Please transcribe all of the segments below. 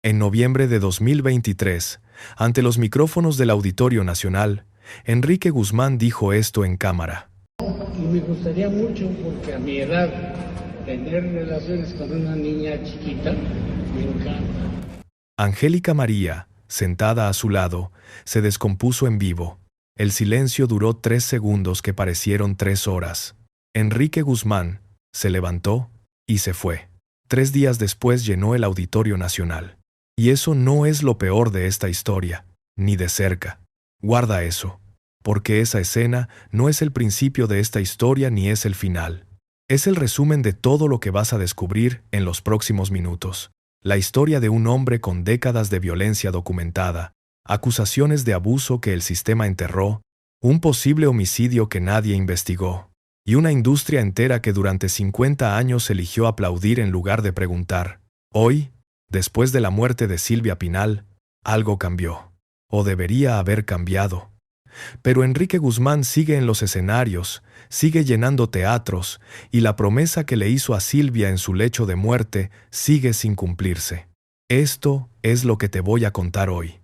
En noviembre de 2023, ante los micrófonos del Auditorio Nacional, Enrique Guzmán dijo esto en cámara. Y me gustaría mucho, porque a mi edad, tener relaciones con una niña chiquita, me encanta. Angélica María, sentada a su lado, se descompuso en vivo. El silencio duró 3 segundos que parecieron 3 horas. Enrique Guzmán se levantó y se fue. 3 días después llenó el Auditorio Nacional. Y eso no es lo peor de esta historia, ni de cerca. Guarda eso, porque esa escena no es el principio de esta historia ni es el final. Es el resumen de todo lo que vas a descubrir en los próximos minutos. La historia de un hombre con décadas de violencia documentada, acusaciones de abuso que el sistema enterró, un posible homicidio que nadie investigó, y una industria entera que durante 50 años eligió aplaudir en lugar de preguntar. Hoy, después de la muerte de Silvia Pinal, algo cambió. O debería haber cambiado. Pero Enrique Guzmán sigue en los escenarios, sigue llenando teatros, y la promesa que le hizo a Silvia en su lecho de muerte sigue sin cumplirse. Esto es lo que te voy a contar hoy.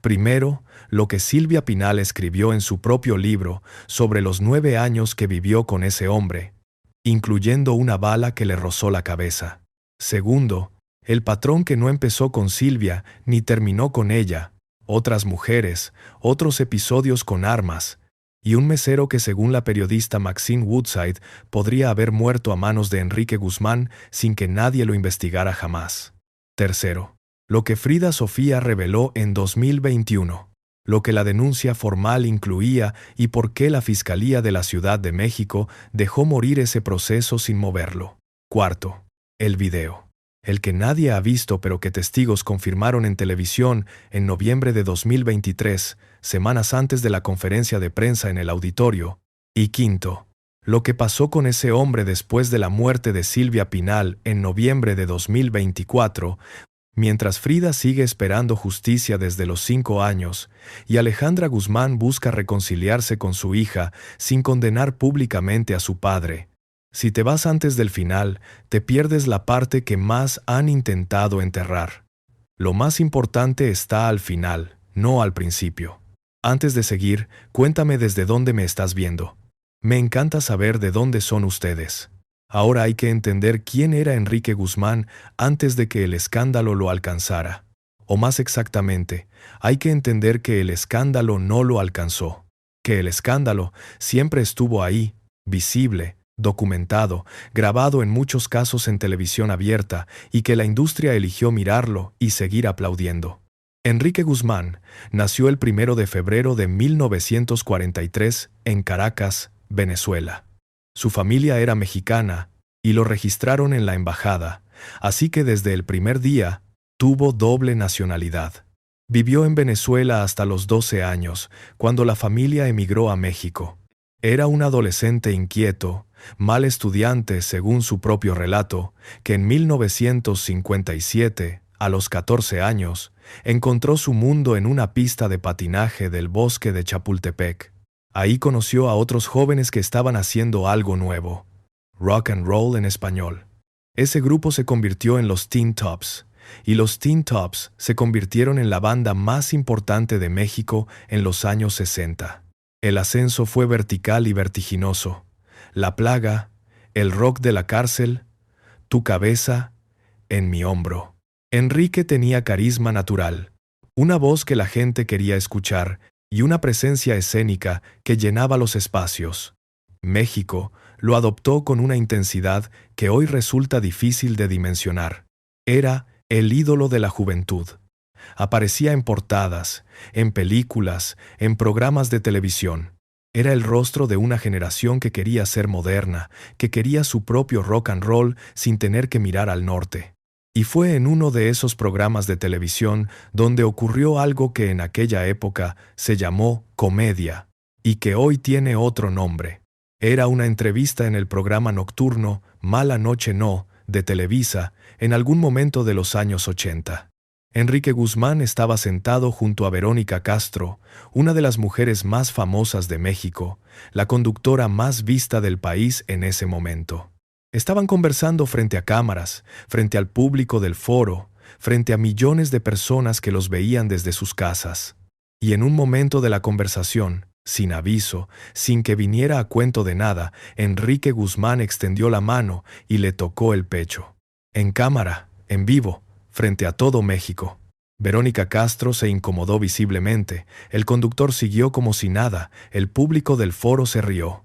Primero, lo que Silvia Pinal escribió en su propio libro sobre los 9 años que vivió con ese hombre, incluyendo una bala que le rozó la cabeza. Segundo, el patrón que no empezó con Silvia ni terminó con ella, otras mujeres, otros episodios con armas, y un mesero que según la periodista Maxine Woodside podría haber muerto a manos de Enrique Guzmán sin que nadie lo investigara jamás. Tercero, lo que Frida Sofía reveló en 2021, lo que la denuncia formal incluía y por qué la Fiscalía de la Ciudad de México dejó morir ese proceso sin moverlo. Cuarto, el video. El que nadie ha visto pero que testigos confirmaron en televisión en noviembre de 2023, semanas antes de la conferencia de prensa en el auditorio. Y quinto, lo que pasó con ese hombre después de la muerte de Silvia Pinal en noviembre de 2024, mientras Frida sigue esperando justicia desde los 5 años y Alejandra Guzmán busca reconciliarse con su hija sin condenar públicamente a su padre. Si te vas antes del final, te pierdes la parte que más han intentado enterrar. Lo más importante está al final, no al principio. Antes de seguir, cuéntame desde dónde me estás viendo. Me encanta saber de dónde son ustedes. Ahora hay que entender quién era Enrique Guzmán antes de que el escándalo lo alcanzara. O más exactamente, hay que entender que el escándalo no lo alcanzó. Que el escándalo siempre estuvo ahí, visible, documentado, grabado en muchos casos en televisión abierta, y que la industria eligió mirarlo y seguir aplaudiendo. Enrique Guzmán nació el 1 de febrero de 1943 en Caracas, Venezuela. Su familia era mexicana y lo registraron en la embajada, así que desde el primer día tuvo doble nacionalidad. Vivió en Venezuela hasta los 12 años, cuando la familia emigró a México. Era un adolescente inquieto, mal estudiante según su propio relato, que en 1957, a los 14 años, encontró su mundo en una pista de patinaje del bosque de Chapultepec. Ahí conoció a otros jóvenes que estaban haciendo algo nuevo, rock and roll en español. Ese grupo se convirtió en los Teen Tops, y los Teen Tops se convirtieron en la banda más importante de México en los años 60. El ascenso fue vertical y vertiginoso. La plaga, el rock de la cárcel, tu cabeza, en mi hombro. Enrique tenía carisma natural, una voz que la gente quería escuchar y una presencia escénica que llenaba los espacios. México lo adoptó con una intensidad que hoy resulta difícil de dimensionar. Era el ídolo de la juventud. Aparecía en portadas, en películas, en programas de televisión. Era el rostro de una generación que quería ser moderna, que quería su propio rock and roll sin tener que mirar al norte. Y fue en uno de esos programas de televisión donde ocurrió algo que en aquella época se llamó comedia, y que hoy tiene otro nombre. Era una entrevista en el programa nocturno Mala Noche No, de Televisa, en algún momento de los años 80. Enrique Guzmán estaba sentado junto a Verónica Castro, una de las mujeres más famosas de México, la conductora más vista del país en ese momento. Estaban conversando frente a cámaras, frente al público del foro, frente a millones de personas que los veían desde sus casas. Y en un momento de la conversación, sin aviso, sin que viniera a cuento de nada, Enrique Guzmán extendió la mano y le tocó el pecho. En cámara, en vivo, frente a todo México. Verónica Castro se incomodó visiblemente, el conductor siguió como si nada, el público del foro se rió.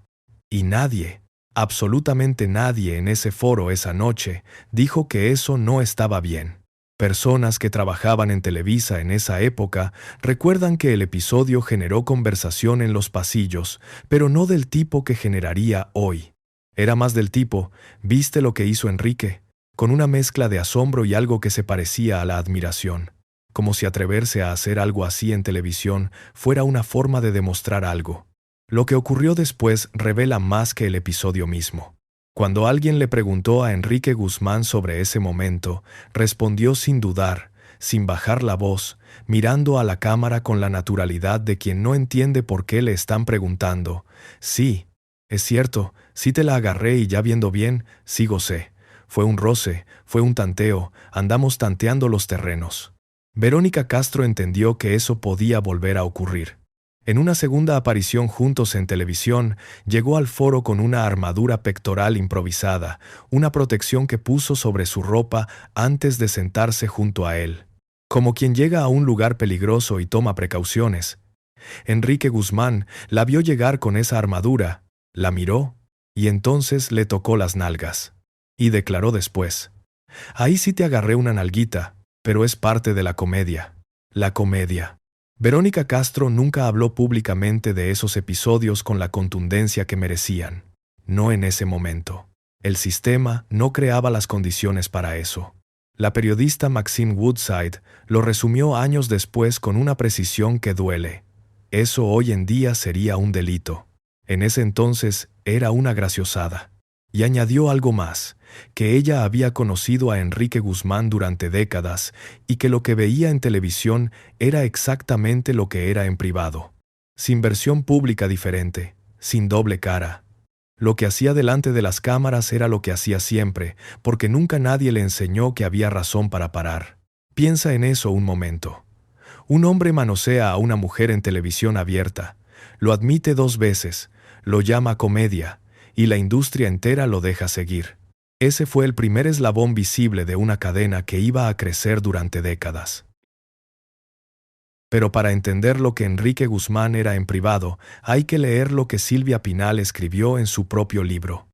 Y nadie, absolutamente nadie en ese foro esa noche, dijo que eso no estaba bien. Personas que trabajaban en Televisa en esa época recuerdan que el episodio generó conversación en los pasillos, pero no del tipo que generaría hoy. Era más del tipo, ¿viste lo que hizo Enrique? Con una mezcla de asombro y algo que se parecía a la admiración. Como si atreverse a hacer algo así en televisión fuera una forma de demostrar algo. Lo que ocurrió después revela más que el episodio mismo. Cuando alguien le preguntó a Enrique Guzmán sobre ese momento, respondió sin dudar, sin bajar la voz, mirando a la cámara con la naturalidad de quien no entiende por qué le están preguntando. Sí, es cierto, sí te la agarré y ya viendo bien, sí gocé. Fue un roce, fue un tanteo, andamos tanteando los terrenos. Verónica Castro entendió que eso podía volver a ocurrir. En una segunda aparición juntos en televisión, llegó al foro con una armadura pectoral improvisada, una protección que puso sobre su ropa antes de sentarse junto a él. Como quien llega a un lugar peligroso y toma precauciones. Enrique Guzmán la vio llegar con esa armadura, la miró, y entonces le tocó las nalgas. Y declaró después: «Ahí sí te agarré una nalguita, pero es parte de la comedia». La comedia. Verónica Castro nunca habló públicamente de esos episodios con la contundencia que merecían. No en ese momento. El sistema no creaba las condiciones para eso. La periodista Maxine Woodside lo resumió años después con una precisión que duele. Eso hoy en día sería un delito. En ese entonces era una graciosada. Y añadió algo más, que ella había conocido a Enrique Guzmán durante décadas y que lo que veía en televisión era exactamente lo que era en privado. Sin versión pública diferente, sin doble cara. Lo que hacía delante de las cámaras era lo que hacía siempre, porque nunca nadie le enseñó que había razón para parar. Piensa en eso un momento. Un hombre manosea a una mujer en televisión abierta, lo admite 2 veces, lo llama comedia, y la industria entera lo deja seguir. Ese fue el primer eslabón visible de una cadena que iba a crecer durante décadas. Pero para entender lo que Enrique Guzmán era en privado, hay que leer lo que Silvia Pinal escribió en su propio libro.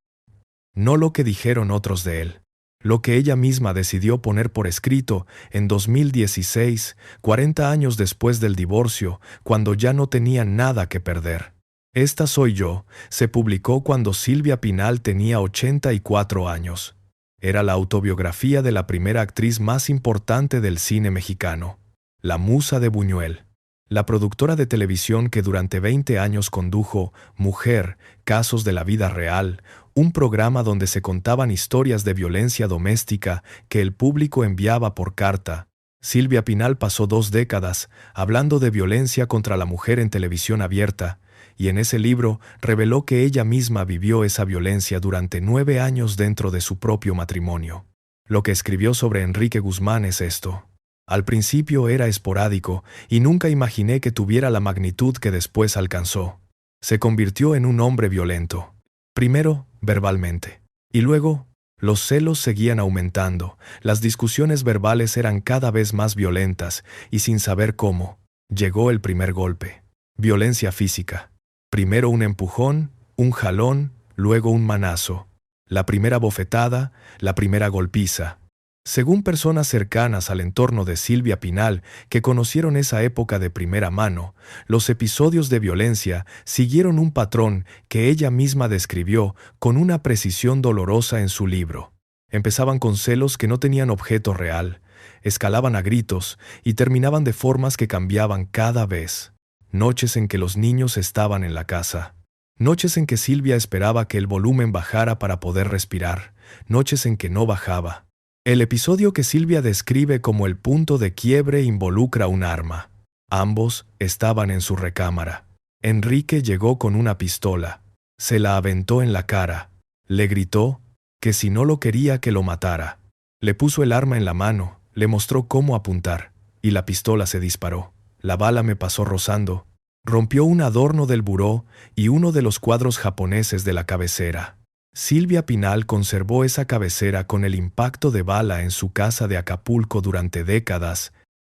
No lo que dijeron otros de él. Lo que ella misma decidió poner por escrito en 2016, 40 años después del divorcio, cuando ya no tenía nada que perder. Esta soy yo, se publicó cuando Silvia Pinal tenía 84 años. Era la autobiografía de la primera actriz más importante del cine mexicano, la musa de Buñuel. La productora de televisión que durante 20 años condujo Mujer, Casos de la Vida Real, un programa donde se contaban historias de violencia doméstica que el público enviaba por carta. Silvia Pinal pasó 2 décadas hablando de violencia contra la mujer en televisión abierta, y en ese libro reveló que ella misma vivió esa violencia durante 9 años dentro de su propio matrimonio. Lo que escribió sobre Enrique Guzmán es esto. Al principio era esporádico y nunca imaginé que tuviera la magnitud que después alcanzó. Se convirtió en un hombre violento. Primero, verbalmente. Y luego, los celos seguían aumentando, las discusiones verbales eran cada vez más violentas y sin saber cómo, llegó el primer golpe. Violencia física. Primero un empujón, un jalón, luego un manazo. La primera bofetada, la primera golpiza. Según personas cercanas al entorno de Silvia Pinal, que conocieron esa época de primera mano, los episodios de violencia siguieron un patrón que ella misma describió con una precisión dolorosa en su libro. Empezaban con celos que no tenían objeto real, escalaban a gritos y terminaban de formas que cambiaban cada vez. Noches en que los niños estaban en la casa. Noches en que Silvia esperaba que el volumen bajara para poder respirar. Noches en que no bajaba. El episodio que Silvia describe como el punto de quiebre involucra un arma. Ambos estaban en su recámara. Enrique llegó con una pistola. Se la aventó en la cara. Le gritó que si no lo quería que lo matara. Le puso el arma en la mano, Le mostró cómo apuntar, y la pistola se disparó. La bala me pasó rozando, rompió un adorno del buró y uno de los cuadros japoneses de la cabecera. Silvia Pinal conservó esa cabecera con el impacto de bala en su casa de Acapulco durante décadas,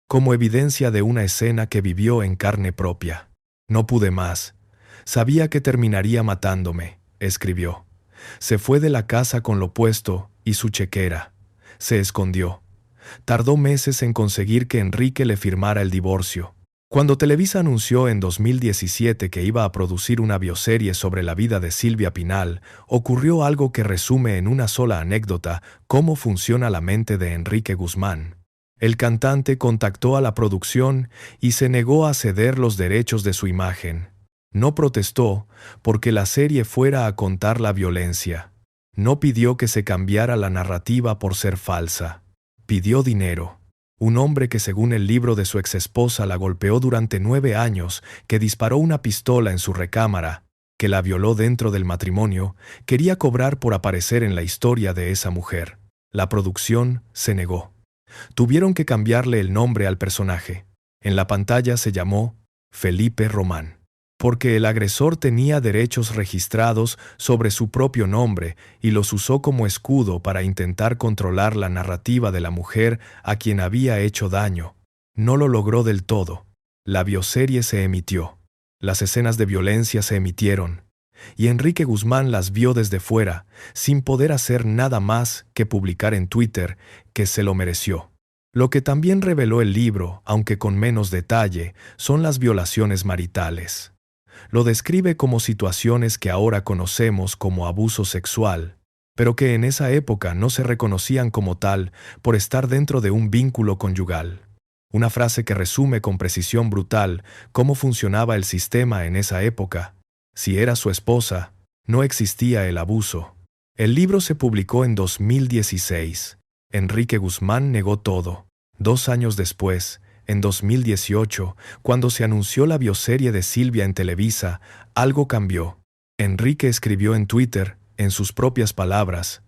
como evidencia de una escena que vivió en carne propia. No pude más. Sabía que terminaría matándome, escribió. Se fue de la casa con lo puesto y su chequera. Se escondió. Tardó meses en conseguir que Enrique le firmara el divorcio. Cuando Televisa anunció en 2017 que iba a producir una bioserie sobre la vida de Silvia Pinal, ocurrió algo que resume en una sola anécdota cómo funciona la mente de Enrique Guzmán. El cantante contactó a la producción y se negó a ceder los derechos de su imagen. No protestó porque la serie fuera a contar la violencia. No pidió que se cambiara la narrativa por ser falsa. Pidió dinero. Un hombre que, según el libro de su exesposa, la golpeó durante 9 años, que disparó una pistola en su recámara, que la violó dentro del matrimonio, quería cobrar por aparecer en la historia de esa mujer. La producción se negó. Tuvieron que cambiarle el nombre al personaje. En la pantalla se llamó Felipe Román, porque el agresor tenía derechos registrados sobre su propio nombre y los usó como escudo para intentar controlar la narrativa de la mujer a quien había hecho daño. No lo logró del todo. La bioserie se emitió. Las escenas de violencia se emitieron. Y Enrique Guzmán las vio desde fuera, sin poder hacer nada más que publicar en Twitter que se lo mereció. Lo que también reveló el libro, aunque con menos detalle, son las violaciones maritales. Lo describe como situaciones que ahora conocemos como abuso sexual, pero que en esa época no se reconocían como tal por estar dentro de un vínculo conyugal. Una frase que resume con precisión brutal cómo funcionaba el sistema en esa época. Si era su esposa, no existía el abuso. El libro se publicó en 2016. Enrique Guzmán negó todo. 2 años después, en 2018, cuando se anunció la bioserie de Silvia en Televisa, algo cambió. Enrique escribió en Twitter, en sus propias palabras,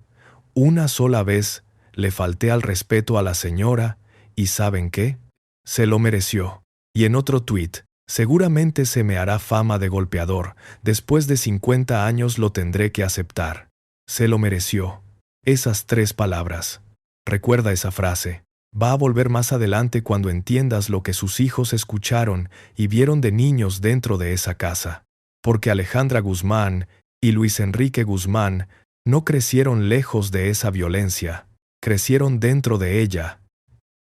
«Una sola vez le falté al respeto a la señora, y ¿saben qué? Se lo mereció». Y en otro tuit, «Seguramente se me hará fama de golpeador, después de 50 años lo tendré que aceptar. Se lo mereció». Esas 3 palabras. Recuerda esa frase. Va a volver más adelante cuando entiendas lo que sus hijos escucharon y vieron de niños dentro de esa casa. Porque Alejandra Guzmán y Luis Enrique Guzmán no crecieron lejos de esa violencia, crecieron dentro de ella.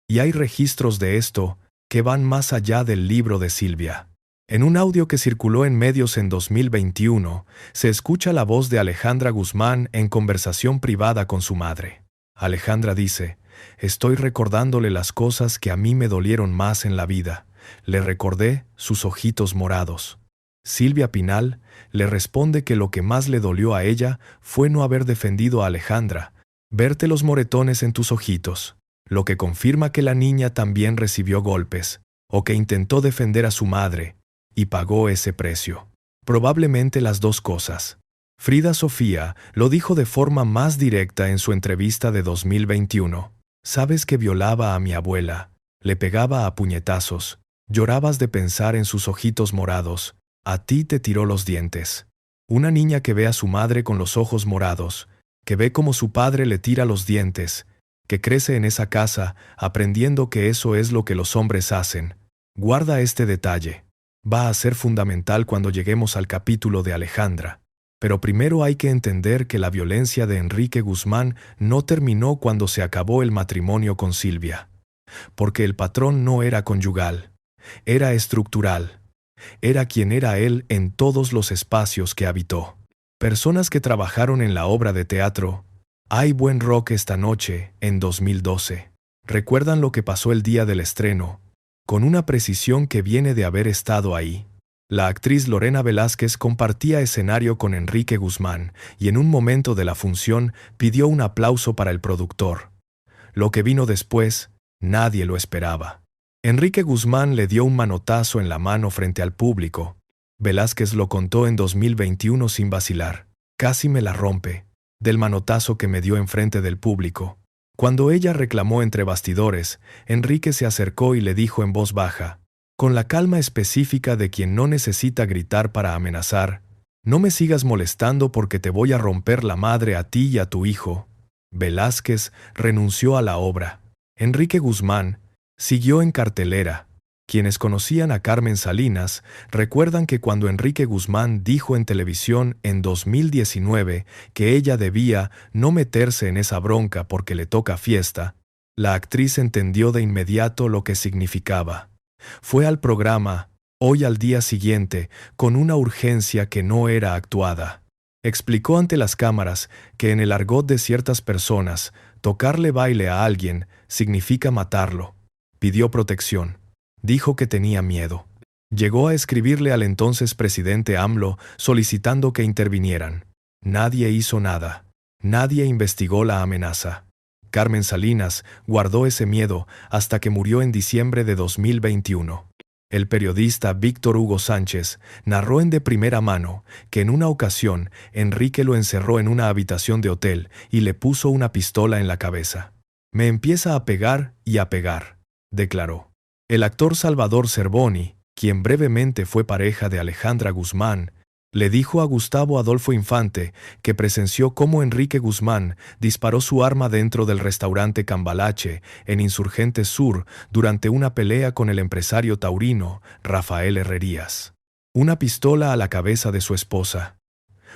Y hay registros de esto que van más allá del libro de Silvia. En un audio que circuló en medios en 2021, se escucha la voz de Alejandra Guzmán en conversación privada con su madre. Alejandra dice, «Estoy recordándole las cosas que a mí me dolieron más en la vida. Le recordé sus ojitos morados». Silvia Pinal le responde que lo que más le dolió a ella fue no haber defendido a Alejandra, verte los moretones en tus ojitos, lo que confirma que la niña también recibió golpes, o que intentó defender a su madre, y pagó ese precio. Probablemente las 2 cosas. Frida Sofía lo dijo de forma más directa en su entrevista de 2021. «Sabes que violaba a mi abuela, le pegaba a puñetazos, llorabas de pensar en sus ojitos morados, a ti te tiró los dientes». Una niña que ve a su madre con los ojos morados, que ve cómo su padre le tira los dientes, que crece en esa casa aprendiendo que eso es lo que los hombres hacen. Guarda este detalle. Va a ser fundamental cuando lleguemos al capítulo de Alejandra. Pero primero hay que entender que la violencia de Enrique Guzmán no terminó cuando se acabó el matrimonio con Silvia. Porque el patrón no era conyugal, era estructural. Era quien era él en todos los espacios que habitó. Personas que trabajaron en la obra de teatro Hay buen rock esta noche, en 2012. Recuerdan lo que pasó el día del estreno, con una precisión que viene de haber estado ahí. La actriz Lorena Velázquez compartía escenario con Enrique Guzmán y en un momento de la función pidió un aplauso para el productor. Lo que vino después, nadie lo esperaba. Enrique Guzmán le dio un manotazo en la mano frente al público. Velázquez lo contó en 2021 sin vacilar. «Casi me la rompe», del manotazo que me dio enfrente del público. Cuando ella reclamó entre bastidores, Enrique se acercó y le dijo en voz baja, con la calma específica de quien no necesita gritar para amenazar, «No me sigas molestando porque te voy a romper la madre a ti y a tu hijo». Velázquez renunció a la obra. Enrique Guzmán siguió en cartelera. Quienes conocían a Carmen Salinas recuerdan que cuando Enrique Guzmán dijo en televisión en 2019 que ella debía no meterse en esa bronca porque le toca fiesta, la actriz entendió de inmediato lo que significaba. Fue al programa, Hoy al día siguiente, con una urgencia que no era actuada. Explicó ante las cámaras que en el argot de ciertas personas, tocarle baile a alguien significa matarlo. Pidió protección. Dijo que tenía miedo. Llegó a escribirle al entonces presidente AMLO solicitando que intervinieran. Nadie hizo nada. Nadie investigó la amenaza. Carmen Salinas guardó ese miedo hasta que murió en diciembre de 2021. El periodista Víctor Hugo Sánchez narró de primera mano que en una ocasión Enrique lo encerró en una habitación de hotel y le puso una pistola en la cabeza. «Me empieza a pegar y a pegar», declaró. El actor Salvador Cervoni, quien brevemente fue pareja de Alejandra Guzmán, le dijo a Gustavo Adolfo Infante que presenció cómo Enrique Guzmán disparó su arma dentro del restaurante Cambalache, en Insurgentes Sur, durante una pelea con el empresario taurino Rafael Herrerías. Una pistola a la cabeza de su esposa.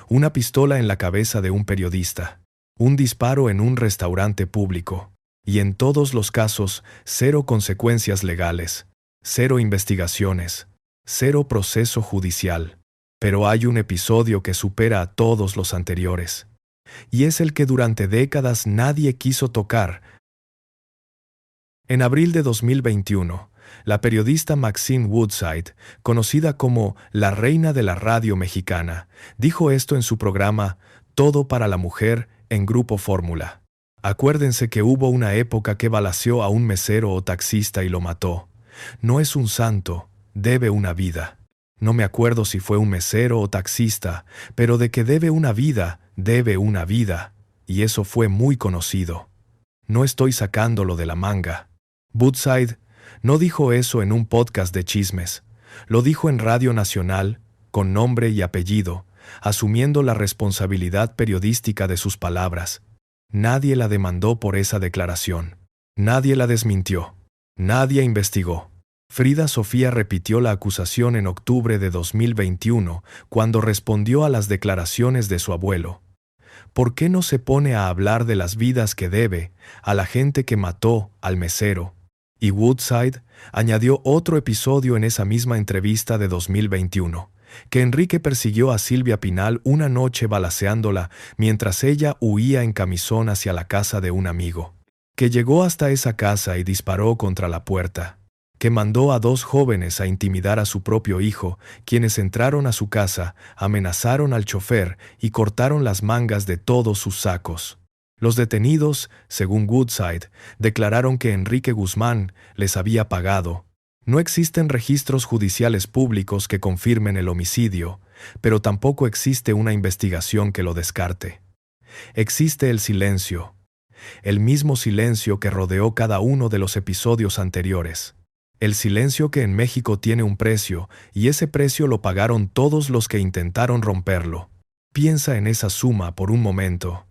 Una pistola en la cabeza de un periodista. Un disparo en un restaurante público. Y en todos los casos, 0 consecuencias legales. 0 investigaciones. 0 proceso judicial. Pero hay un episodio que supera a todos los anteriores. Y es el que durante décadas nadie quiso tocar. En abril de 2021, la periodista Maxine Woodside, conocida como la reina de la radio mexicana, dijo esto en su programa Todo para la Mujer en Grupo Fórmula. Acuérdense que hubo una época que balaceó a un mesero o taxista y lo mató. No es un santo, debe una vida. No me acuerdo si fue un mesero o taxista, pero de que debe una vida, y eso fue muy conocido. No estoy sacándolo de la manga. Woodside no dijo eso en un podcast de chismes, lo dijo en Radio Nacional, con nombre y apellido, asumiendo la responsabilidad periodística de sus palabras. Nadie la demandó por esa declaración. Nadie la desmintió. Nadie investigó. Frida Sofía repitió la acusación en octubre de 2021, cuando respondió a las declaraciones de su abuelo. ¿Por qué no se pone a hablar de las vidas que debe, a la gente que mató, al mesero? Y Woodside añadió otro episodio en esa misma entrevista de 2021, que Enrique persiguió a Silvia Pinal una noche balaceándola mientras ella huía en camisón hacia la casa de un amigo, que llegó hasta esa casa y disparó contra la puerta, que mandó a 2 jóvenes a intimidar a su propio hijo, quienes entraron a su casa, amenazaron al chofer y cortaron las mangas de todos sus sacos. Los detenidos, según Woodside, declararon que Enrique Guzmán les había pagado. No existen registros judiciales públicos que confirmen el homicidio, pero tampoco existe una investigación que lo descarte. Existe el silencio, el mismo silencio que rodeó cada uno de los episodios anteriores. El silencio que en México tiene un precio, y ese precio lo pagaron todos los que intentaron romperlo. Piensa en esa suma por un momento.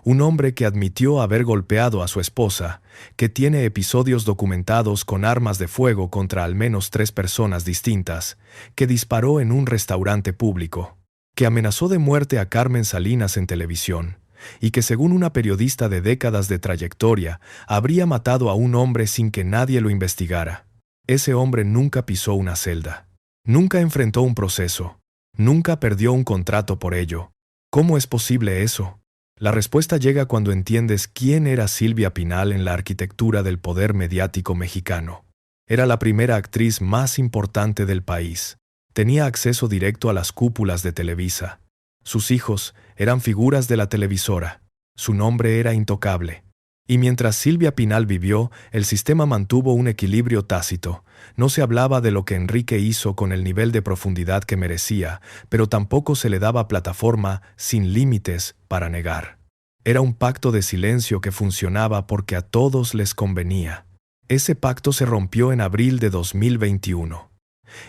Un hombre que admitió haber golpeado a su esposa, que tiene episodios documentados con armas de fuego contra al menos 3 personas distintas, que disparó en un restaurante público, que amenazó de muerte a Carmen Salinas en televisión, y que según una periodista de décadas de trayectoria, habría matado a un hombre sin que nadie lo investigara. Ese hombre nunca pisó una celda. Nunca enfrentó un proceso. Nunca perdió un contrato por ello. ¿Cómo es posible eso? La respuesta llega cuando entiendes quién era Silvia Pinal en la arquitectura del poder mediático mexicano. Era la primera actriz más importante del país. Tenía acceso directo a las cúpulas de Televisa. Sus hijos eran figuras de la televisora. Su nombre era intocable. Y mientras Silvia Pinal vivió, el sistema mantuvo un equilibrio tácito. No se hablaba de lo que Enrique hizo con el nivel de profundidad que merecía, pero tampoco se le daba plataforma sin límites para negar. Era un pacto de silencio que funcionaba porque a todos les convenía. Ese pacto se rompió en abril de 2021.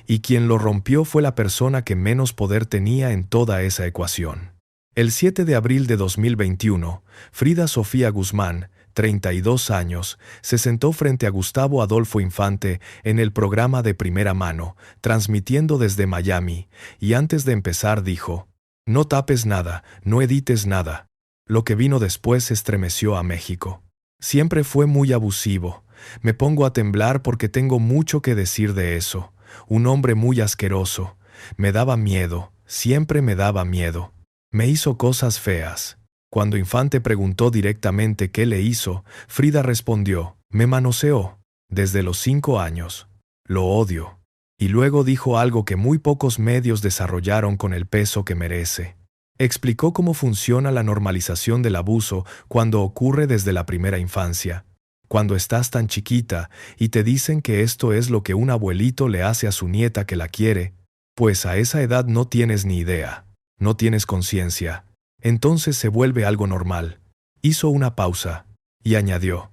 Y quien lo rompió fue la persona que menos poder tenía en toda esa ecuación. El 7 de abril de 2021, Frida Sofía Guzmán, 32 años, se sentó frente a Gustavo Adolfo Infante en el programa de Primera Mano, transmitiendo desde Miami, y antes de empezar dijo: «No tapes nada, no edites nada». Lo que vino después estremeció a México. Siempre fue muy abusivo. Me pongo a temblar porque tengo mucho que decir de eso. Un hombre muy asqueroso. Me daba miedo, siempre me daba miedo. Me hizo cosas feas. Cuando Infante preguntó directamente qué le hizo, Frida respondió: «Me manoseó. Desde los 5 años. Lo odio». Y luego dijo algo que muy pocos medios desarrollaron con el peso que merece. Explicó cómo funciona la normalización del abuso cuando ocurre desde la primera infancia. Cuando estás tan chiquita y te dicen que esto es lo que un abuelito le hace a su nieta que la quiere, pues a esa edad no tienes ni idea, no tienes conciencia. Entonces se vuelve algo normal. Hizo una pausa y añadió: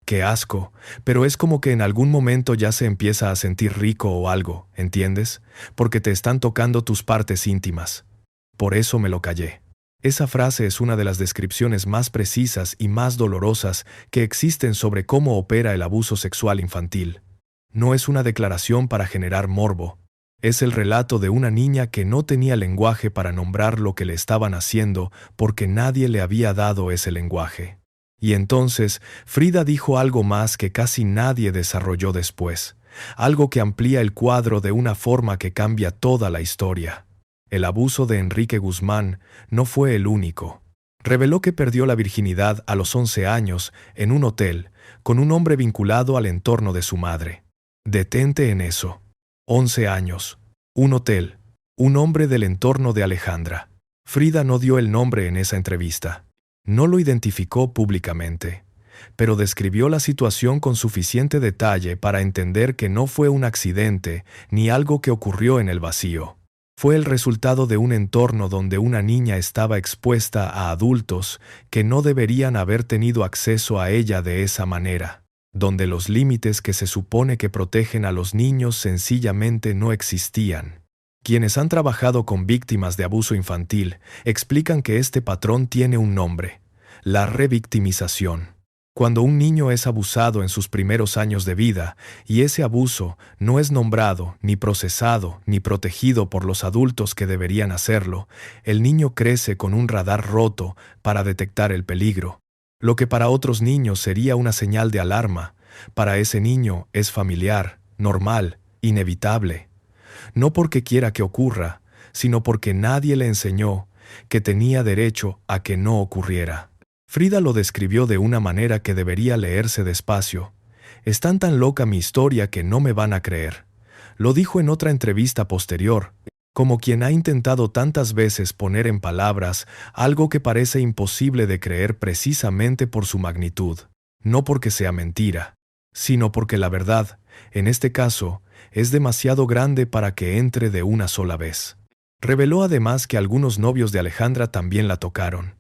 «Qué asco, pero es como que en algún momento ya se empieza a sentir rico o algo, ¿entiendes? Porque te están tocando tus partes íntimas». Por eso me lo callé. Esa frase es una de las descripciones más precisas y más dolorosas que existen sobre cómo opera el abuso sexual infantil. No es una declaración para generar morbo. Es el relato de una niña que no tenía lenguaje para nombrar lo que le estaban haciendo porque nadie le había dado ese lenguaje. Y entonces, Frida dijo algo más que casi nadie desarrolló después, algo que amplía el cuadro de una forma que cambia toda la historia. El abuso de Enrique Guzmán no fue el único. Reveló que perdió la virginidad a los 11 años en un hotel con un hombre vinculado al entorno de su madre. Detente en eso. 11 años. Un hotel. Un hombre del entorno de Alejandra. Frida no dio el nombre en esa entrevista. No lo identificó públicamente, pero describió la situación con suficiente detalle para entender que no fue un accidente ni algo que ocurrió en el vacío. Fue el resultado de un entorno donde una niña estaba expuesta a adultos que no deberían haber tenido acceso a ella de esa manera, donde los límites que se supone que protegen a los niños sencillamente no existían. Quienes han trabajado con víctimas de abuso infantil explican que este patrón tiene un nombre: la revictimización. Cuando un niño es abusado en sus primeros años de vida y ese abuso no es nombrado, ni procesado, ni protegido por los adultos que deberían hacerlo, el niño crece con un radar roto para detectar el peligro. Lo que para otros niños sería una señal de alarma, para ese niño es familiar, normal, inevitable. No porque quiera que ocurra, sino porque nadie le enseñó que tenía derecho a que no ocurriera. Frida lo describió de una manera que debería leerse despacio. «Es tan loca mi historia que no me van a creer». Lo dijo en otra entrevista posterior, como quien ha intentado tantas veces poner en palabras algo que parece imposible de creer precisamente por su magnitud. No porque sea mentira, sino porque la verdad, en este caso, es demasiado grande para que entre de una sola vez. Reveló además que algunos novios de Alejandra también la tocaron.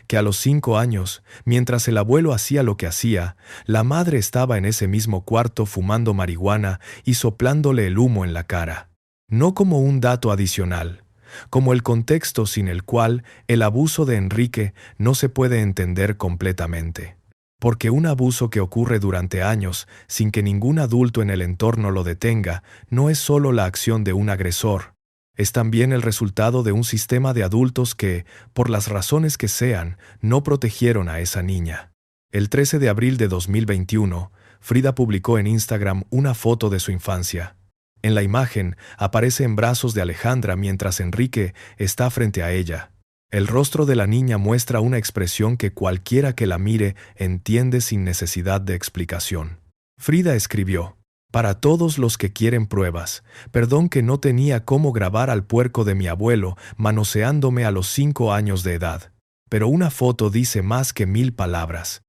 Que a los 5 años, mientras el abuelo hacía lo que hacía, la madre estaba en ese mismo cuarto fumando marihuana y soplándole el humo en la cara. No como un dato adicional, como el contexto sin el cual el abuso de Enrique no se puede entender completamente. Porque un abuso que ocurre durante años sin que ningún adulto en el entorno lo detenga no es solo la acción de un agresor. Es también el resultado de un sistema de adultos que, por las razones que sean, no protegieron a esa niña. El 13 de abril de 2021, Frida publicó en Instagram una foto de su infancia. En la imagen aparece en brazos de Alejandra mientras Enrique está frente a ella. El rostro de la niña muestra una expresión que cualquiera que la mire entiende sin necesidad de explicación. Frida escribió: «Para todos los que quieren pruebas, perdón que no tenía cómo grabar al puerco de mi abuelo manoseándome a los 5 años de edad. Pero una foto dice más que 1000 palabras».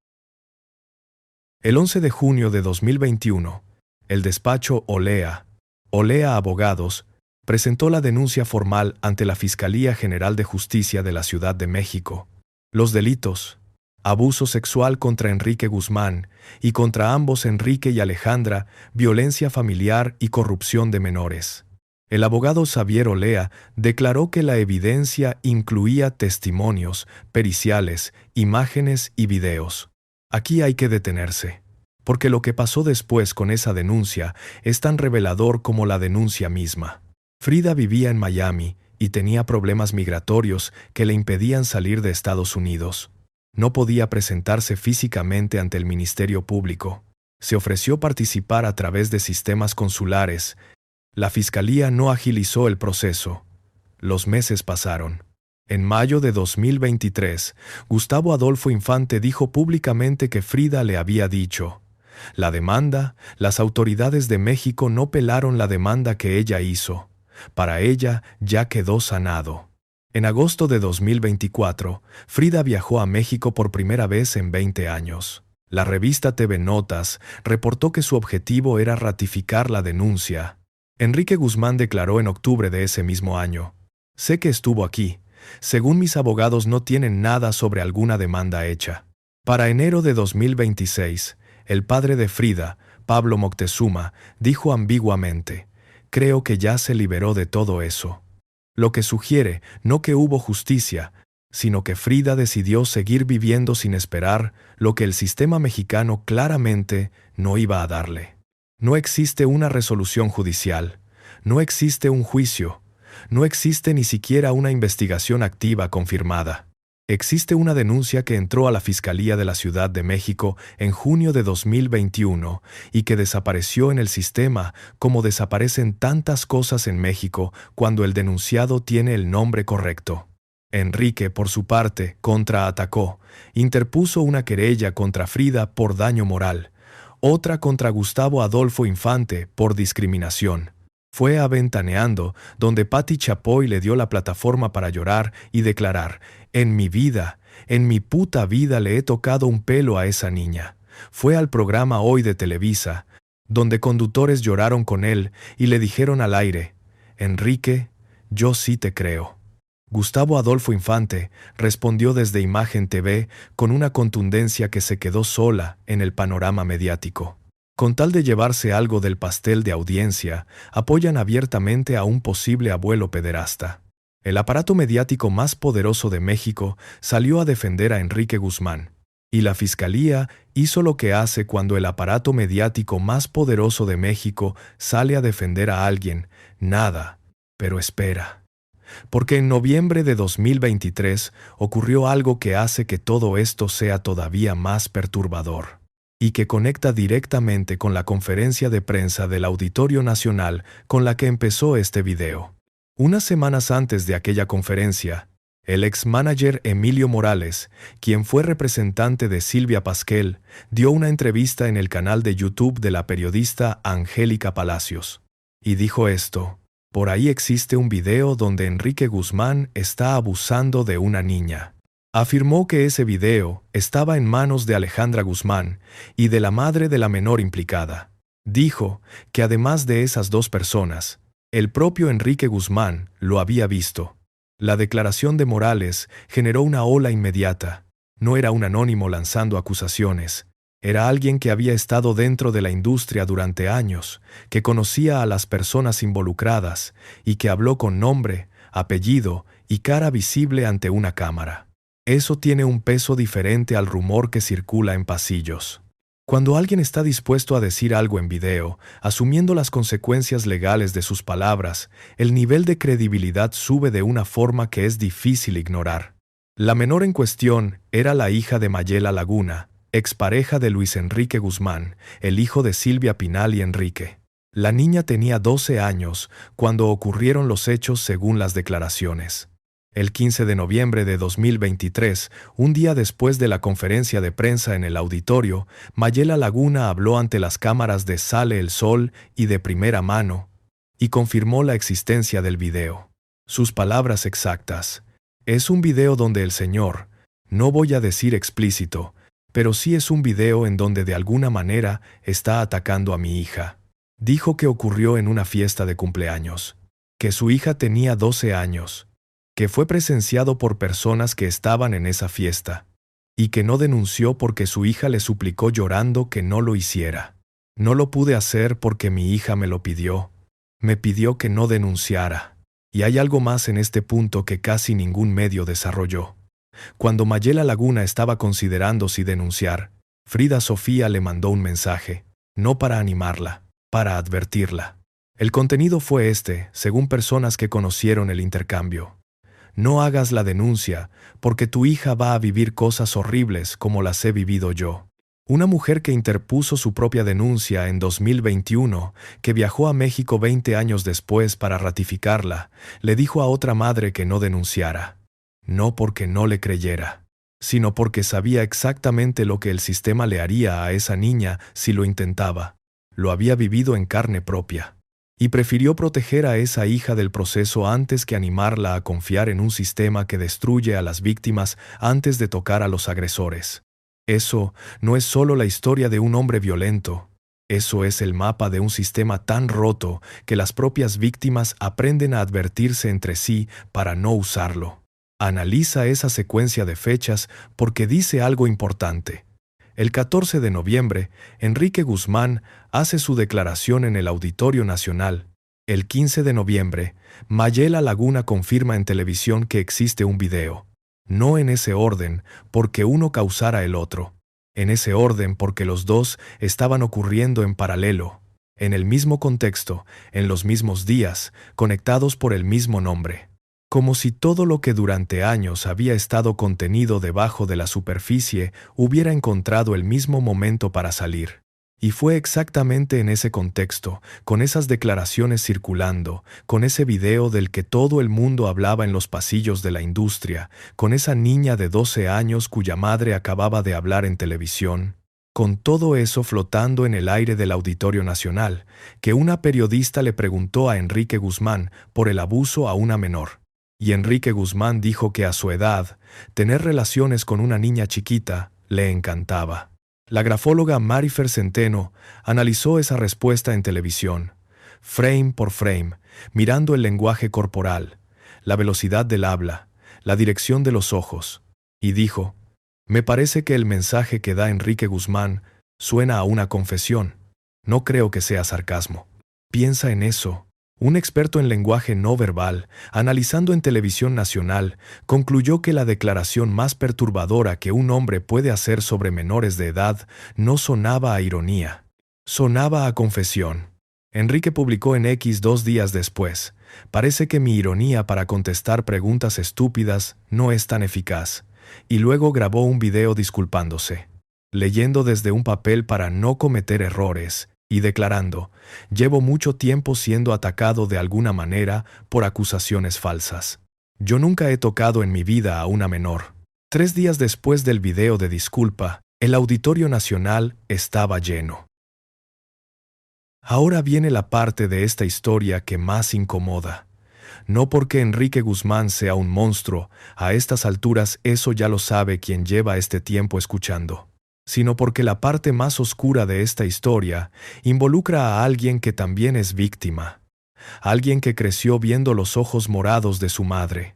El 11 de junio de 2021, el despacho Olea Abogados, presentó la denuncia formal ante la Fiscalía General de Justicia de la Ciudad de México. Los delitos: abuso sexual contra Enrique Guzmán, y contra ambos Enrique y Alejandra, violencia familiar y corrupción de menores. El abogado Xavier Olea declaró que la evidencia incluía testimonios, periciales, imágenes y videos. Aquí hay que detenerse, porque lo que pasó después con esa denuncia es tan revelador como la denuncia misma. Frida vivía en Miami y tenía problemas migratorios que le impedían salir de Estados Unidos. No podía presentarse físicamente ante el Ministerio Público. Se ofreció participar a través de sistemas consulares. La Fiscalía no agilizó el proceso. Los meses pasaron. En mayo de 2023, Gustavo Adolfo Infante dijo públicamente que Frida le había dicho: la demanda, las autoridades de México no pelaron la demanda que ella hizo. Para ella ya quedó sanado. En agosto de 2024, Frida viajó a México por primera vez en 20 años. La revista TV Notas reportó que su objetivo era ratificar la denuncia. Enrique Guzmán declaró en octubre de ese mismo año: sé que estuvo aquí. Según mis abogados no tienen nada sobre alguna demanda hecha. Para enero de 2026, el padre de Frida, Pablo Moctezuma, dijo ambiguamente: creo que ya se liberó de todo eso. Lo que sugiere no que hubo justicia, sino que Frida decidió seguir viviendo sin esperar lo que el sistema mexicano claramente no iba a darle. No existe una resolución judicial, no existe un juicio, no existe ni siquiera una investigación activa confirmada. Existe una denuncia que entró a la Fiscalía de la Ciudad de México en junio de 2021 y que desapareció en el sistema, como desaparecen tantas cosas en México cuando el denunciado tiene el nombre correcto. Enrique, por su parte, contraatacó, interpuso una querella contra Frida por daño moral, otra contra Gustavo Adolfo Infante por discriminación. Fue a Ventaneando, donde Patti Chapoy le dio la plataforma para llorar y declarar: en mi vida, en mi puta vida le he tocado un pelo a esa niña. Fue al programa Hoy de Televisa, donde conductores lloraron con él y le dijeron al aire: Enrique, yo sí te creo. Gustavo Adolfo Infante respondió desde Imagen TV con una contundencia que se quedó sola en el panorama mediático. Con tal de llevarse algo del pastel de audiencia, apoyan abiertamente a un posible abuelo pederasta. El aparato mediático más poderoso de México salió a defender a Enrique Guzmán, y la Fiscalía hizo lo que hace cuando el aparato mediático más poderoso de México sale a defender a alguien: nada, pero espera. Porque en noviembre de 2023 ocurrió algo que hace que todo esto sea todavía más perturbador, y que conecta directamente con la conferencia de prensa del Auditorio Nacional con la que empezó este video. Unas semanas antes de aquella conferencia, el ex-manager Emilio Morales, quien fue representante de Silvia Pasquel, dio una entrevista en el canal de YouTube de la periodista Angélica Palacios. Y dijo esto: por ahí existe un video donde Enrique Guzmán está abusando de una niña. Afirmó que ese video estaba en manos de Alejandra Guzmán y de la madre de la menor implicada. Dijo que además de esas dos personas, el propio Enrique Guzmán lo había visto. La declaración de Morales generó una ola inmediata. No era un anónimo lanzando acusaciones. Era alguien que había estado dentro de la industria durante años, que conocía a las personas involucradas y que habló con nombre, apellido y cara visible ante una cámara. Eso tiene un peso diferente al rumor que circula en pasillos. Cuando alguien está dispuesto a decir algo en video, asumiendo las consecuencias legales de sus palabras, el nivel de credibilidad sube de una forma que es difícil ignorar. La menor en cuestión era la hija de Mayela Laguna, expareja de Luis Enrique Guzmán, el hijo de Silvia Pinal y Enrique. La niña tenía 12 años cuando ocurrieron los hechos según las declaraciones. El 15 de noviembre de 2023, un día después de la conferencia de prensa en el auditorio, Mayela Laguna habló ante las cámaras de Sale el Sol y de Primera Mano, y confirmó la existencia del video. Sus palabras exactas: es un video donde el señor, no voy a decir explícito, pero sí es un video en donde de alguna manera está atacando a mi hija. Dijo que ocurrió en una fiesta de cumpleaños, que su hija tenía 12 años, que fue presenciado por personas que estaban en esa fiesta, y que no denunció porque su hija le suplicó llorando que no lo hiciera. No lo pude hacer porque mi hija me lo pidió. Me pidió que no denunciara. Y hay algo más en este punto que casi ningún medio desarrolló. Cuando Mayela Laguna estaba considerando si denunciar, Frida Sofía le mandó un mensaje, no para animarla, para advertirla. El contenido fue este, según personas que conocieron el intercambio. No hagas la denuncia, porque tu hija va a vivir cosas horribles como las he vivido yo. Una mujer que interpuso su propia denuncia en 2021, que viajó a México 20 años después para ratificarla, le dijo a otra madre que no denunciara. No porque no le creyera, sino porque sabía exactamente lo que el sistema le haría a esa niña si lo intentaba. Lo había vivido en carne propia. Y prefirió proteger a esa hija del proceso antes que animarla a confiar en un sistema que destruye a las víctimas antes de tocar a los agresores. Eso no es solo la historia de un hombre violento. Eso es el mapa de un sistema tan roto que las propias víctimas aprenden a advertirse entre sí para no usarlo. Analiza esa secuencia de fechas porque dice algo importante. El 14 de noviembre, Enrique Guzmán hace su declaración en el Auditorio Nacional. El 15 de noviembre, Mayela Laguna confirma en televisión que existe un video. No en ese orden, porque uno causara el otro. En ese orden, porque los dos estaban ocurriendo en paralelo, en el mismo contexto, en los mismos días, conectados por el mismo nombre. Como si todo lo que durante años había estado contenido debajo de la superficie hubiera encontrado el mismo momento para salir. Y fue exactamente en ese contexto, con esas declaraciones circulando, con ese video del que todo el mundo hablaba en los pasillos de la industria, con esa niña de 12 años cuya madre acababa de hablar en televisión, con todo eso flotando en el aire del Auditorio Nacional, que una periodista le preguntó a Enrique Guzmán por el abuso a una menor. Y Enrique Guzmán dijo que a su edad, tener relaciones con una niña chiquita le encantaba. La grafóloga Marifer Centeno analizó esa respuesta en televisión, frame por frame, mirando el lenguaje corporal, la velocidad del habla, la dirección de los ojos, y dijo, me parece que el mensaje que da Enrique Guzmán suena a una confesión. No creo que sea sarcasmo. Piensa en eso. Un experto en lenguaje no verbal, analizando en televisión nacional, concluyó que la declaración más perturbadora que un hombre puede hacer sobre menores de edad no sonaba a ironía, sonaba a confesión. Enrique publicó en X 2 días después, parece que mi ironía para contestar preguntas estúpidas no es tan eficaz, y luego grabó un video disculpándose, leyendo desde un papel para no cometer errores, y declarando, llevo mucho tiempo siendo atacado de alguna manera por acusaciones falsas. Yo nunca he tocado en mi vida a una menor. 3 días después del video de disculpa, el Auditorio Nacional estaba lleno. Ahora viene la parte de esta historia que más incomoda. No porque Enrique Guzmán sea un monstruo, a estas alturas eso ya lo sabe quien lleva este tiempo escuchando, sino porque la parte más oscura de esta historia involucra a alguien que también es víctima, alguien que creció viendo los ojos morados de su madre,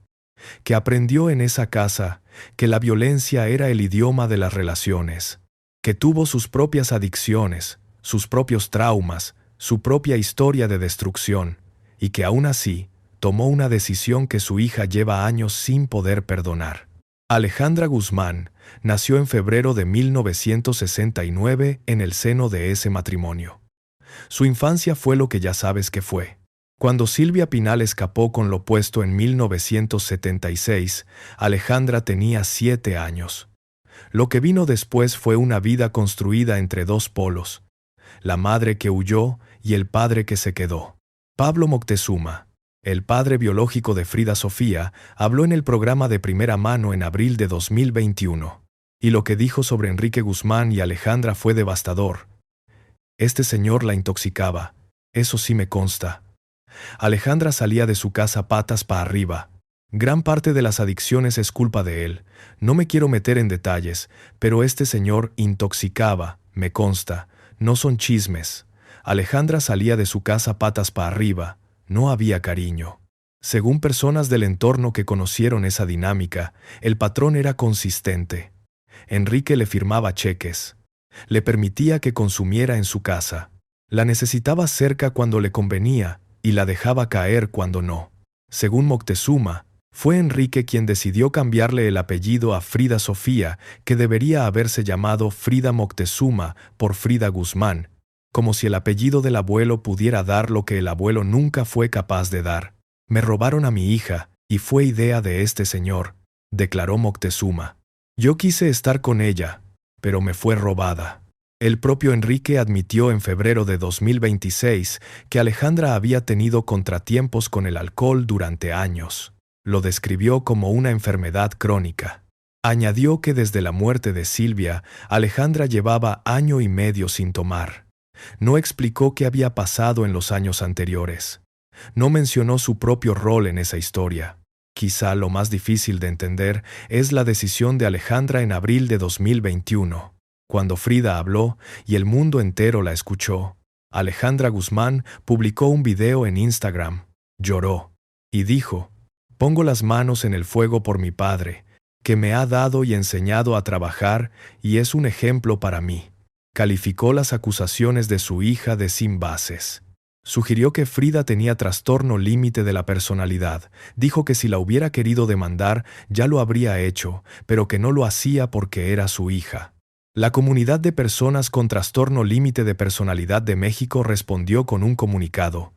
que aprendió en esa casa que la violencia era el idioma de las relaciones, que tuvo sus propias adicciones, sus propios traumas, su propia historia de destrucción, y que aún así tomó una decisión que su hija lleva años sin poder perdonar. Alejandra Guzmán nació en febrero de 1969 en el seno de ese matrimonio. Su infancia fue lo que ya sabes que fue. Cuando Silvia Pinal escapó con lo puesto en 1976, Alejandra tenía 7 años. Lo que vino después fue una vida construida entre dos polos, la madre que huyó y el padre que se quedó. Pablo Moctezuma, el padre biológico de Frida Sofía, habló en el programa de Primera Mano en abril de 2021. Y lo que dijo sobre Enrique Guzmán y Alejandra fue devastador. Este señor la intoxicaba, eso sí me consta. Alejandra salía de su casa patas para arriba. Gran parte de las adicciones es culpa de él. No me quiero meter en detalles, pero este señor intoxicaba, me consta. No son chismes. Alejandra salía de su casa patas para arriba. No había cariño. Según personas del entorno que conocieron esa dinámica, el patrón era consistente. Enrique le firmaba cheques. Le permitía que consumiera en su casa. La necesitaba cerca cuando le convenía y la dejaba caer cuando no. Según Moctezuma, fue Enrique quien decidió cambiarle el apellido a Frida Sofía, que debería haberse llamado Frida Moctezuma por Frida Guzmán, como si el apellido del abuelo pudiera dar lo que el abuelo nunca fue capaz de dar. Me robaron a mi hija, y fue idea de este señor, declaró Moctezuma. Yo quise estar con ella, pero me fue robada. El propio Enrique admitió en febrero de 2026 que Alejandra había tenido contratiempos con el alcohol durante años. Lo describió como una enfermedad crónica. Añadió que desde la muerte de Silvia, Alejandra llevaba año y medio sin tomar. No explicó qué había pasado en los años anteriores. No mencionó su propio rol en esa historia. Quizá lo más difícil de entender es la decisión de Alejandra en abril de 2021. Cuando Frida habló y el mundo entero la escuchó, Alejandra Guzmán publicó un video en Instagram. Lloró y dijo: «Pongo las manos en el fuego por mi padre, que me ha dado y enseñado a trabajar y es un ejemplo para mí». Calificó las acusaciones de su hija de sin bases. Sugirió que Frida tenía trastorno límite de la personalidad. Dijo que si la hubiera querido demandar, ya lo habría hecho, pero que no lo hacía porque era su hija. La Comunidad de Personas con Trastorno Límite de Personalidad de México respondió con un comunicado.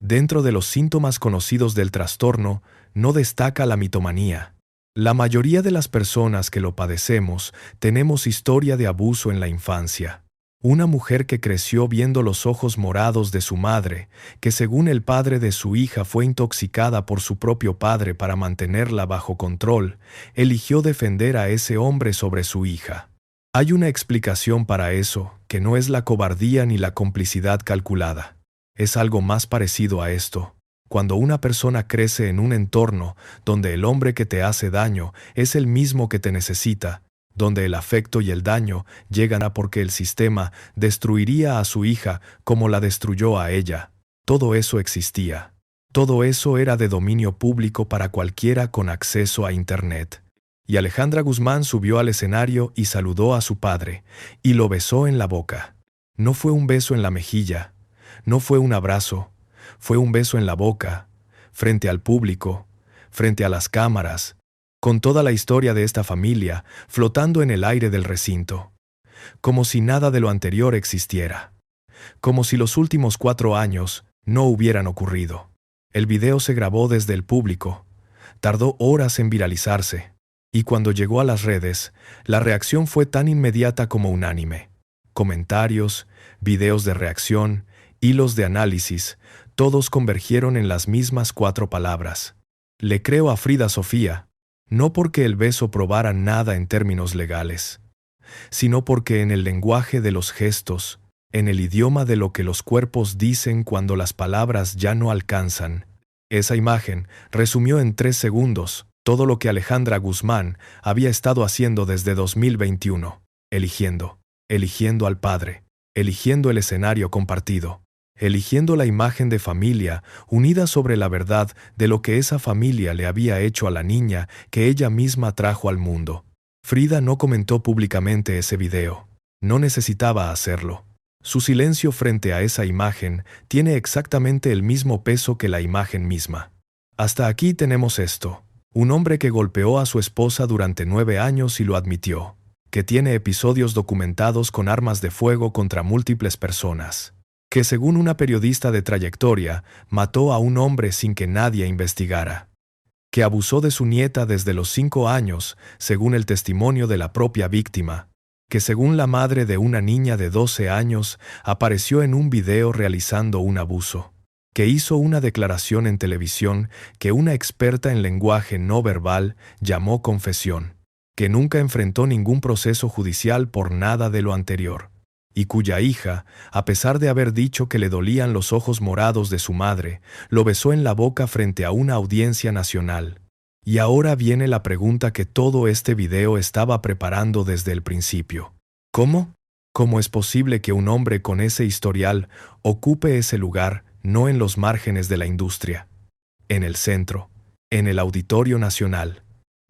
Dentro de los síntomas conocidos del trastorno, no destaca la mitomanía. La mayoría de las personas que lo padecemos tenemos historia de abuso en la infancia. Una mujer que creció viendo los ojos morados de su madre, que según el padre de su hija fue intoxicada por su propio padre para mantenerla bajo control, eligió defender a ese hombre sobre su hija. Hay una explicación para eso, que no es la cobardía ni la complicidad calculada. Es algo más parecido a esto. Cuando una persona crece en un entorno donde el hombre que te hace daño es el mismo que te necesita, donde el afecto y el daño llegan a porque el sistema destruiría a su hija como la destruyó a ella. Todo eso existía. Todo eso era de dominio público para cualquiera con acceso a Internet. Y Alejandra Guzmán subió al escenario y saludó a su padre, y lo besó en la boca. No fue un beso en la mejilla, no fue un abrazo, fue un beso en la boca, frente al público, frente a las cámaras, con toda la historia de esta familia flotando en el aire del recinto, como si nada de lo anterior existiera, como si los últimos 4 años no hubieran ocurrido. El video se grabó desde el público, tardó horas en viralizarse, y cuando llegó a las redes, la reacción fue tan inmediata como unánime. Comentarios, videos de reacción, hilos de análisis, todos convergieron en las mismas 4 palabras. Le creo a Frida Sofía, no porque el beso probara nada en términos legales, sino porque en el lenguaje de los gestos, en el idioma de lo que los cuerpos dicen cuando las palabras ya no alcanzan, esa imagen resumió en 3 segundos todo lo que Alejandra Guzmán había estado haciendo desde 2021, eligiendo al padre, eligiendo el escenario compartido, eligiendo la imagen de familia unida sobre la verdad de lo que esa familia le había hecho a la niña que ella misma trajo al mundo. Frida no comentó públicamente ese video. No necesitaba hacerlo. Su silencio frente a esa imagen tiene exactamente el mismo peso que la imagen misma. Hasta aquí tenemos esto. Un hombre que golpeó a su esposa durante 9 años y lo admitió, que tiene episodios documentados con armas de fuego contra múltiples personas, que según una periodista de trayectoria, mató a un hombre sin que nadie investigara, que abusó de su nieta desde los 5 años, según el testimonio de la propia víctima, que según la madre de una niña de 12 años, apareció en un video realizando un abuso, que hizo una declaración en televisión que una experta en lenguaje no verbal llamó confesión, que nunca enfrentó ningún proceso judicial por nada de lo anterior, y cuya hija, a pesar de haber dicho que le dolían los ojos morados de su madre, lo besó en la boca frente a una audiencia nacional. Y ahora viene la pregunta que todo este video estaba preparando desde el principio. ¿Cómo? ¿Cómo es posible que un hombre con ese historial ocupe ese lugar, no en los márgenes de la industria, en el centro, en el Auditorio Nacional?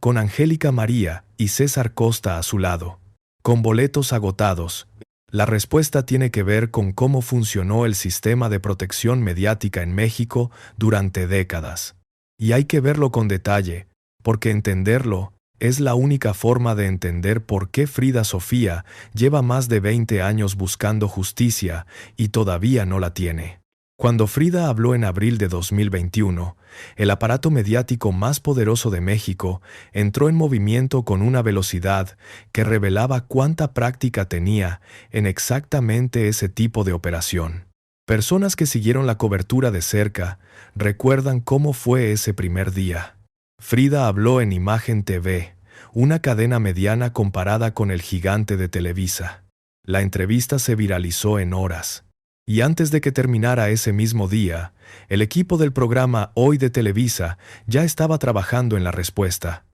con Angélica María y César Costa a su lado, con boletos agotados. La respuesta tiene que ver con cómo funcionó el sistema de protección mediática en México durante décadas. Y hay que verlo con detalle, porque entenderlo es la única forma de entender por qué Frida Sofía lleva más de 20 años buscando justicia y todavía no la tiene. Cuando Frida habló en abril de 2021, el aparato mediático más poderoso de México entró en movimiento con una velocidad que revelaba cuánta práctica tenía en exactamente ese tipo de operación. Personas que siguieron la cobertura de cerca recuerdan cómo fue ese primer día. Frida habló en Imagen TV, una cadena mediana comparada con el gigante de Televisa. La entrevista se viralizó en horas. Y antes de que terminara ese mismo día, el equipo del programa Hoy de Televisa ya estaba trabajando en la respuesta.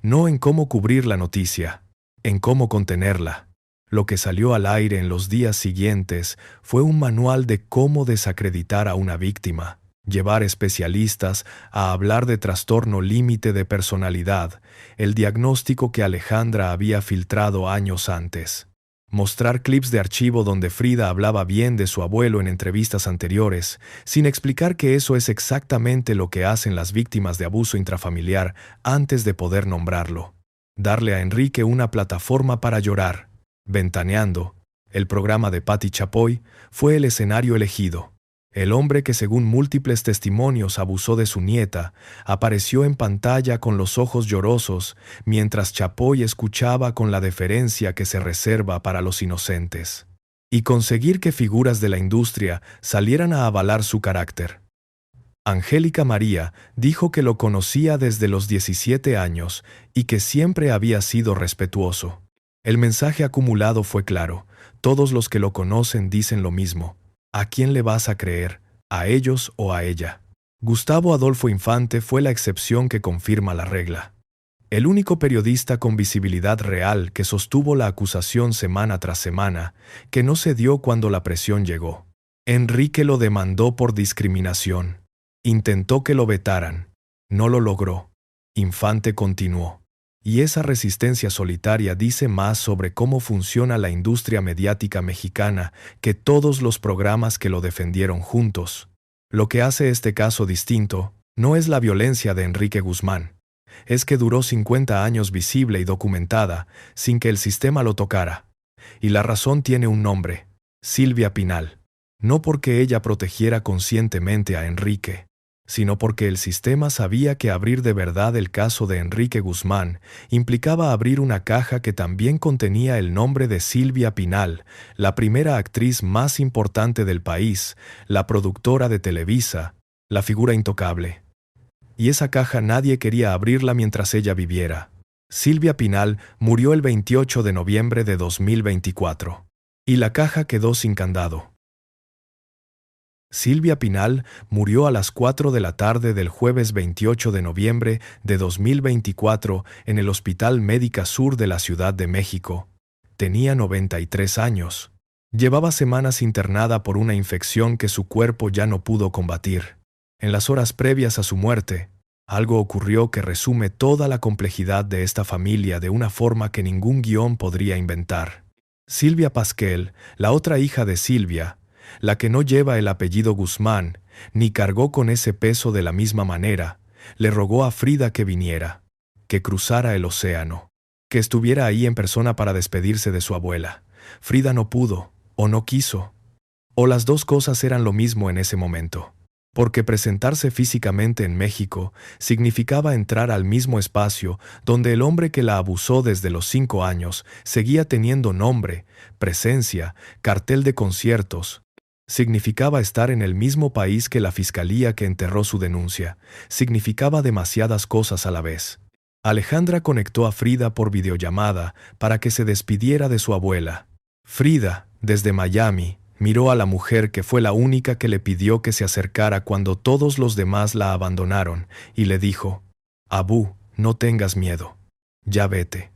No en cómo cubrir la noticia, en cómo contenerla. Lo que salió al aire en los días siguientes fue un manual de cómo desacreditar a una víctima, llevar especialistas a hablar de trastorno límite de personalidad, el diagnóstico que Alejandra había filtrado años antes. Mostrar clips de archivo donde Frida hablaba bien de su abuelo en entrevistas anteriores, sin explicar que eso es exactamente lo que hacen las víctimas de abuso intrafamiliar antes de poder nombrarlo. Darle a Enrique una plataforma para llorar. Ventaneando, el programa de Pati Chapoy, fue el escenario elegido. El hombre que según múltiples testimonios abusó de su nieta, apareció en pantalla con los ojos llorosos, mientras Chapoy escuchaba con la deferencia que se reserva para los inocentes. Y conseguir que figuras de la industria salieran a avalar su carácter. Angélica María dijo que lo conocía desde los 17 años y que siempre había sido respetuoso. El mensaje acumulado fue claro: todos los que lo conocen dicen lo mismo. ¿A quién le vas a creer? ¿A ellos o a ella? Gustavo Adolfo Infante fue la excepción que confirma la regla. El único periodista con visibilidad real que sostuvo la acusación semana tras semana, que no cedió cuando la presión llegó. Enrique lo demandó por discriminación. Intentó que lo vetaran. No lo logró. Infante continuó. Y esa resistencia solitaria dice más sobre cómo funciona la industria mediática mexicana que todos los programas que lo defendieron juntos. Lo que hace este caso distinto no es la violencia de Enrique Guzmán, es que duró 50 años visible y documentada sin que el sistema lo tocara. Y la razón tiene un nombre: Silvia Pinal. No porque ella protegiera conscientemente a Enrique, sino porque el sistema sabía que abrir de verdad el caso de Enrique Guzmán implicaba abrir una caja que también contenía el nombre de Silvia Pinal, la primera actriz más importante del país, la productora de Televisa, la figura intocable. Y esa caja nadie quería abrirla mientras ella viviera. Silvia Pinal murió el 28 de noviembre de 2024. Y la caja quedó sin candado. Silvia Pinal murió a las 4 de la tarde del jueves 28 de noviembre de 2024 en el Hospital Médica Sur de la Ciudad de México. Tenía 93 años. Llevaba semanas internada por una infección que su cuerpo ya no pudo combatir. En las horas previas a su muerte, algo ocurrió que resume toda la complejidad de esta familia de una forma que ningún guión podría inventar. Silvia Pasquel, la otra hija de Silvia, la que no lleva el apellido Guzmán, ni cargó con ese peso de la misma manera, le rogó a Frida que viniera, que cruzara el océano, que estuviera ahí en persona para despedirse de su abuela. Frida no pudo, o no quiso, o las dos cosas eran lo mismo en ese momento, porque presentarse físicamente en México significaba entrar al mismo espacio donde el hombre que la abusó desde los 5 años seguía teniendo nombre, presencia, cartel de conciertos. Significaba estar en el mismo país que la fiscalía que enterró su denuncia. Significaba demasiadas cosas a la vez. Alejandra conectó a Frida por videollamada para que se despidiera de su abuela. Frida, desde Miami, miró a la mujer que fue la única que le pidió que se acercara cuando todos los demás la abandonaron, y le dijo: «Abú, no tengas miedo. Ya vete.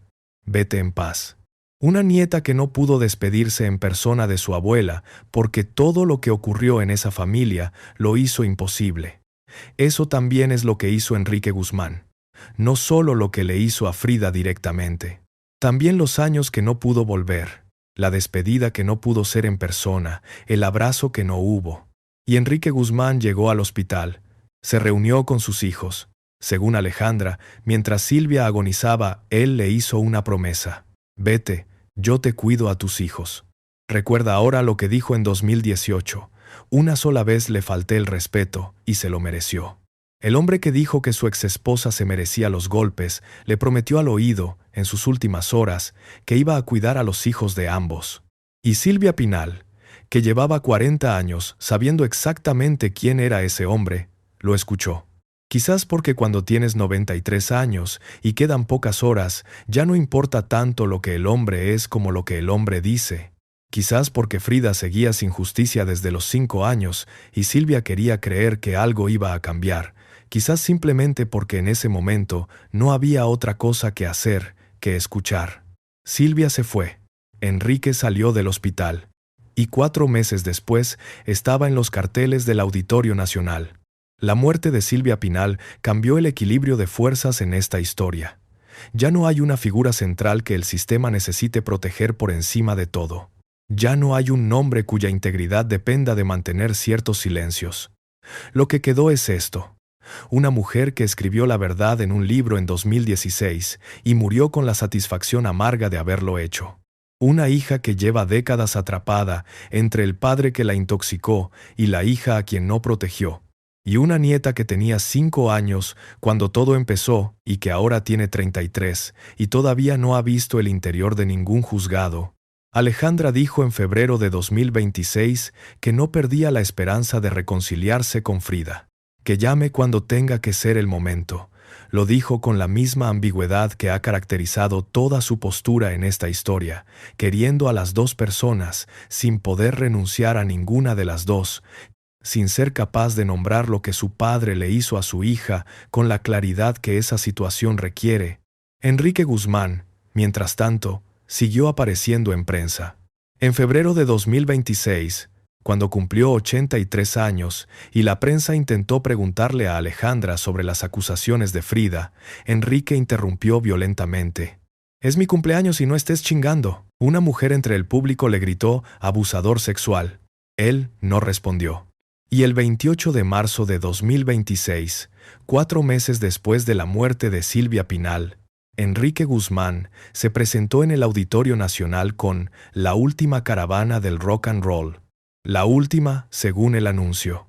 Vete en paz». Una nieta que no pudo despedirse en persona de su abuela porque todo lo que ocurrió en esa familia lo hizo imposible. Eso también es lo que hizo Enrique Guzmán. No solo lo que le hizo a Frida directamente. También los años que no pudo volver, la despedida que no pudo ser en persona, el abrazo que no hubo. Y Enrique Guzmán llegó al hospital. Se reunió con sus hijos. Según Alejandra, mientras Silvia agonizaba, él le hizo una promesa. Vete, yo te cuido a tus hijos. Recuerda ahora lo que dijo en 2018. Una sola vez le falté el respeto, y se lo mereció. El hombre que dijo que su exesposa se merecía los golpes, le prometió al oído, en sus últimas horas, que iba a cuidar a los hijos de ambos. Y Silvia Pinal, que llevaba 40 años sabiendo exactamente quién era ese hombre, lo escuchó. Quizás porque cuando tienes 93 años y quedan pocas horas, ya no importa tanto lo que el hombre es como lo que el hombre dice. Quizás porque Frida seguía sin justicia desde los 5 años y Silvia quería creer que algo iba a cambiar. Quizás simplemente porque en ese momento no había otra cosa que hacer que escuchar. Silvia se fue. Enrique salió del hospital. Y 4 meses después estaba en los carteles del Auditorio Nacional. La muerte de Silvia Pinal cambió el equilibrio de fuerzas en esta historia. Ya no hay una figura central que el sistema necesite proteger por encima de todo. Ya no hay un nombre cuya integridad dependa de mantener ciertos silencios. Lo que quedó es esto. Una mujer que escribió la verdad en un libro en 2016 y murió con la satisfacción amarga de haberlo hecho. Una hija que lleva décadas atrapada entre el padre que la intoxicó y la hija a quien no protegió. Y una nieta que tenía 5 años cuando todo empezó y que ahora tiene 33 y todavía no ha visto el interior de ningún juzgado. Alejandra dijo en febrero de 2026 que no perdía la esperanza de reconciliarse con Frida. Que llame cuando tenga que ser el momento. Lo dijo con la misma ambigüedad que ha caracterizado toda su postura en esta historia, queriendo a las dos personas, sin poder renunciar a ninguna de las dos, sin ser capaz de nombrar lo que su padre le hizo a su hija con la claridad que esa situación requiere. Enrique Guzmán, mientras tanto, siguió apareciendo en prensa. En febrero de 2026, cuando cumplió 83 años y la prensa intentó preguntarle a Alejandra sobre las acusaciones de Frida, Enrique interrumpió violentamente. «Es mi cumpleaños y no estés chingando». Una mujer entre el público le gritó «abusador sexual». Él no respondió. Y el 28 de marzo de 2026, 4 meses después de la muerte de Silvia Pinal, Enrique Guzmán se presentó en el Auditorio Nacional con La última caravana del rock and roll. La última, según el anuncio.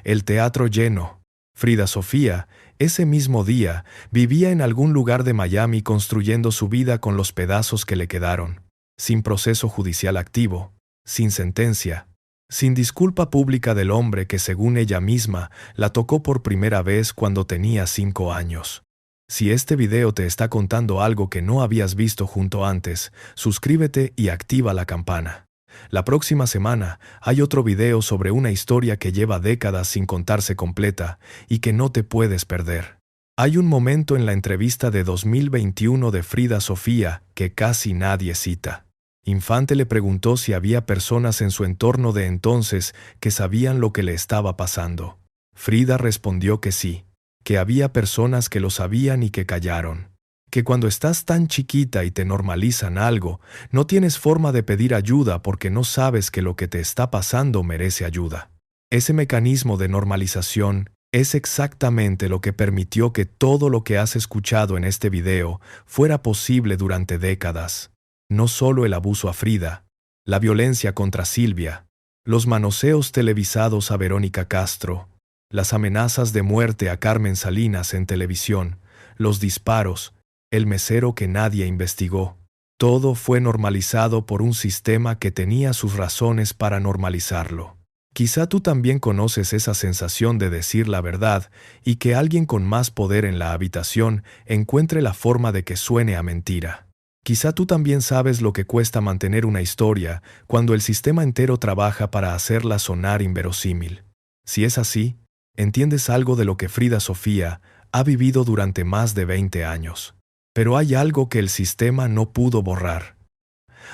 El teatro lleno. Frida Sofía, ese mismo día, vivía en algún lugar de Miami construyendo su vida con los pedazos que le quedaron, sin proceso judicial activo, sin sentencia, sin disculpa pública del hombre que, según ella misma, la tocó por primera vez cuando tenía 5 años. Si este video te está contando algo que no habías visto junto antes, suscríbete y activa la campana. La próxima semana hay otro video sobre una historia que lleva décadas sin contarse completa y que no te puedes perder. Hay un momento en la entrevista de 2021 de Frida Sofía que casi nadie cita. Infante le preguntó si había personas en su entorno de entonces que sabían lo que le estaba pasando. Frida respondió que sí, que había personas que lo sabían y que callaron. Que cuando estás tan chiquita y te normalizan algo, no tienes forma de pedir ayuda porque no sabes que lo que te está pasando merece ayuda. Ese mecanismo de normalización es exactamente lo que permitió que todo lo que has escuchado en este video fuera posible durante décadas. No solo el abuso a Frida, la violencia contra Silvia, los manoseos televisados a Verónica Castro, las amenazas de muerte a Carmen Salinas en televisión, los disparos, el mesero que nadie investigó. Todo fue normalizado por un sistema que tenía sus razones para normalizarlo. Quizá tú también conoces esa sensación de decir la verdad y que alguien con más poder en la habitación encuentre la forma de que suene a mentira. Quizá tú también sabes lo que cuesta mantener una historia cuando el sistema entero trabaja para hacerla sonar inverosímil. Si es así, entiendes algo de lo que Frida Sofía ha vivido durante más de 20 años. Pero hay algo que el sistema no pudo borrar.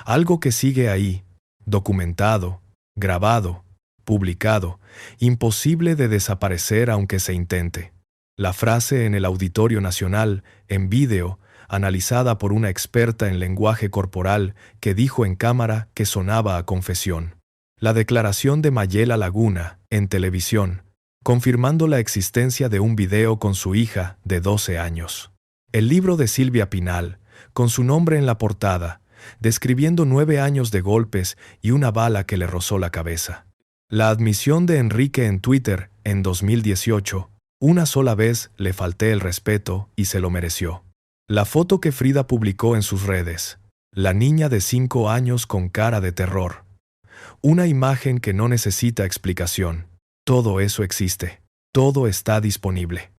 Algo que sigue ahí, documentado, grabado, publicado, imposible de desaparecer aunque se intente. La frase en el Auditorio Nacional, en vídeo, analizada por una experta en lenguaje corporal, que dijo en cámara que sonaba a confesión. La declaración de Mayela Laguna, en televisión, confirmando la existencia de un video con su hija de 12 años. El libro de Silvia Pinal, con su nombre en la portada, describiendo 9 años de golpes y una bala que le rozó la cabeza. La admisión de Enrique en Twitter, en 2018, una sola vez le falté el respeto y se lo mereció. La foto que Frida publicó en sus redes. La niña de 5 años con cara de terror. Una imagen que no necesita explicación. Todo eso existe. Todo está disponible.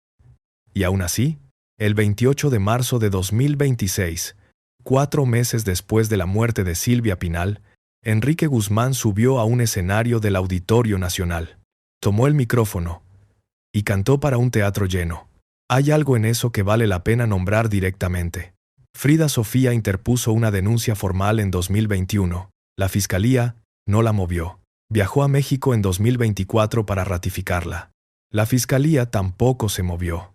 Y aún así, el 28 de marzo de 2026, 4 meses después de la muerte de Silvia Pinal, Enrique Guzmán subió a un escenario del Auditorio Nacional. Tomó el micrófono y cantó para un teatro lleno. Hay algo en eso que vale la pena nombrar directamente. Frida Sofía interpuso una denuncia formal en 2021. La Fiscalía no la movió. Viajó a México en 2024 para ratificarla. La Fiscalía tampoco se movió.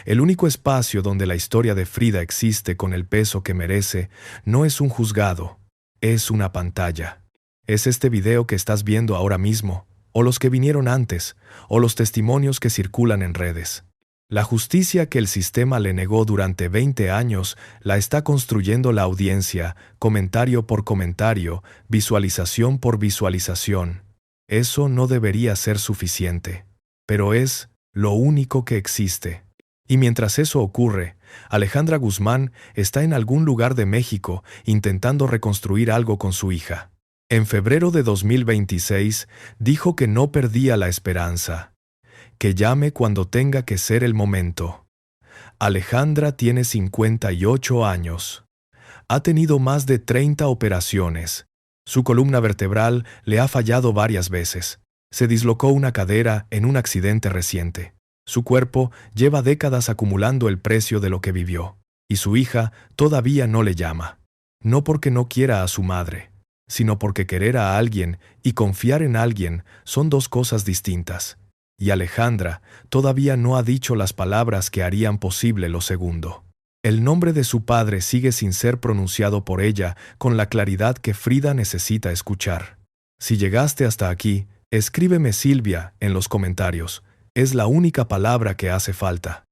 El único espacio donde la historia de Frida existe con el peso que merece no es un juzgado, es una pantalla. Es este video que estás viendo ahora mismo, o los que vinieron antes, o los testimonios que circulan en redes. La justicia que el sistema le negó durante 20 años la está construyendo la audiencia, comentario por comentario, visualización por visualización. Eso no debería ser suficiente, pero es lo único que existe. Y mientras eso ocurre, Alejandra Guzmán está en algún lugar de México intentando reconstruir algo con su hija. En febrero de 2026 dijo que no perdía la esperanza. Que llame cuando tenga que ser el momento. Alejandra tiene 58 años. Ha tenido más de 30 operaciones. Su columna vertebral le ha fallado varias veces. Se dislocó una cadera en un accidente reciente. Su cuerpo lleva décadas acumulando el precio de lo que vivió. Y su hija todavía no le llama. No porque no quiera a su madre, sino porque querer a alguien y confiar en alguien son dos cosas distintas. Y Alejandra todavía no ha dicho las palabras que harían posible lo segundo. El nombre de su padre sigue sin ser pronunciado por ella con la claridad que Frida necesita escuchar. Si llegaste hasta aquí, escríbeme Silvia en los comentarios. Es la única palabra que hace falta.